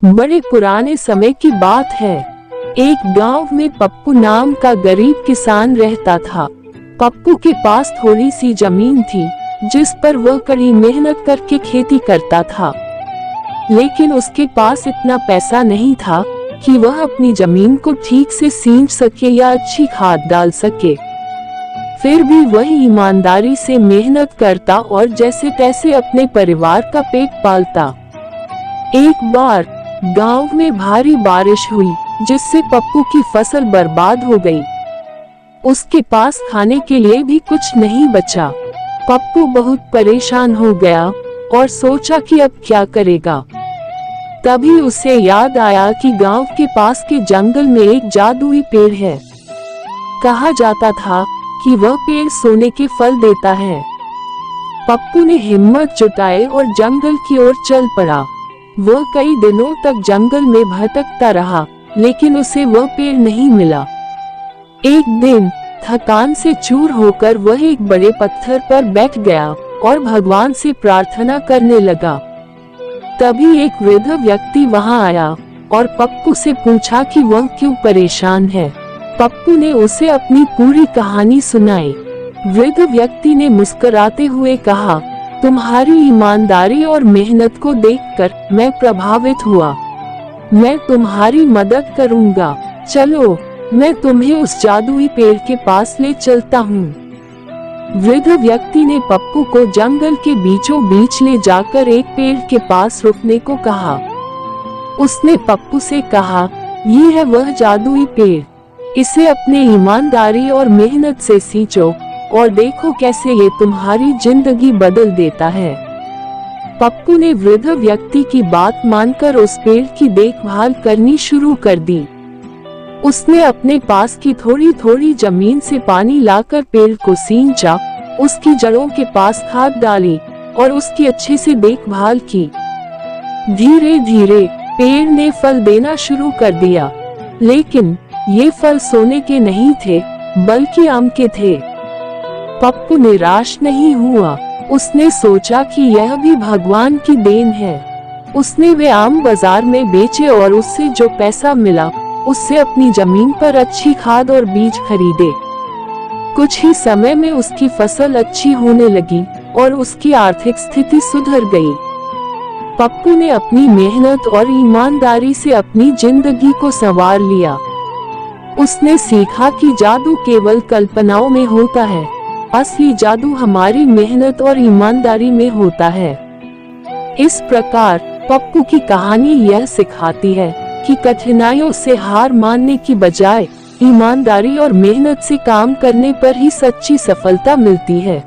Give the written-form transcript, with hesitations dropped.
बड़े पुराने समय की बात है। एक गांव में पप्पू नाम का गरीब किसान रहता था। पप्पू के पास थोड़ी सी जमीन थी जिस पर वह कड़ी मेहनत करके खेती करता था, लेकिन उसके पास इतना पैसा नहीं था कि वह अपनी जमीन को ठीक से सींच सके या अच्छी खाद डाल सके। फिर भी वह ईमानदारी से मेहनत करता और जैसे तैसे अपने परिवार का पेट पालता। एक बार गांव में भारी बारिश हुई जिससे पप्पू की फसल बर्बाद हो गई। उसके पास खाने के लिए भी कुछ नहीं बचा। पप्पू बहुत परेशान हो गया और सोचा कि अब क्या करेगा। तभी उसे याद आया कि गांव के पास के जंगल में एक जादुई पेड़ है। कहा जाता था कि वह पेड़ सोने के फल देता है। पप्पू ने हिम्मत जुटाई और जंगल की ओर चल पड़ा। वह कई दिनों तक जंगल में भटकता रहा, लेकिन उसे वह पेड़ नहीं मिला। एक दिन थकान से चूर होकर वह एक बड़े पत्थर पर बैठ गया और भगवान से प्रार्थना करने लगा। तभी एक वृद्ध व्यक्ति वहां आया और पप्पू से पूछा कि वह क्यों परेशान है। पप्पू ने उसे अपनी पूरी कहानी सुनाई। वृद्ध व्यक्ति ने मुस्कुराते हुए कहा, तुम्हारी ईमानदारी और मेहनत को देखकर मैं प्रभावित हुआ। मैं तुम्हारी मदद करूंगा। चलो, मैं तुम्हें उस जादुई पेड़ के पास ले चलता हूँ। वृद्ध व्यक्ति ने पप्पू को जंगल के बीचों बीच ले जाकर एक पेड़ के पास रुकने को कहा। उसने पप्पू से कहा, ये है वह जादुई पेड़, इसे अपने ईमानदारी और मेहनत से सींचो और देखो कैसे ये तुम्हारी जिंदगी बदल देता है। पप्पू ने वृद्ध व्यक्ति की बात मानकर उस पेड़ की देखभाल करनी शुरू कर दी। उसने अपने पास की थोड़ी थोड़ी जमीन से पानी लाकर पेड़ को सींचा, उसकी जड़ों के पास खाद डाली और उसकी अच्छे से देखभाल की। धीरे धीरे पेड़ ने फल देना शुरू कर दिया, लेकिन ये फल सोने के नहीं थे बल्कि आम के थे। पप्पू निराश नहीं हुआ। उसने सोचा कि यह भी भगवान की देन है। उसने वे आम बाजार में बेचे और उससे जो पैसा मिला उससे अपनी जमीन पर अच्छी खाद और बीज खरीदे। कुछ ही समय में उसकी फसल अच्छी होने लगी और उसकी आर्थिक स्थिति सुधर गई। पप्पू ने अपनी मेहनत और ईमानदारी से अपनी जिंदगी को संवार लिया। उसने सीखा कि जादू केवल कल्पनाओं में होता है, असली जादू हमारी मेहनत और ईमानदारी में होता है। इस प्रकार पप्पू की कहानी यह सिखाती है कि कठिनाइयों से हार मानने की बजाय ईमानदारी और मेहनत से काम करने पर ही सच्ची सफलता मिलती है।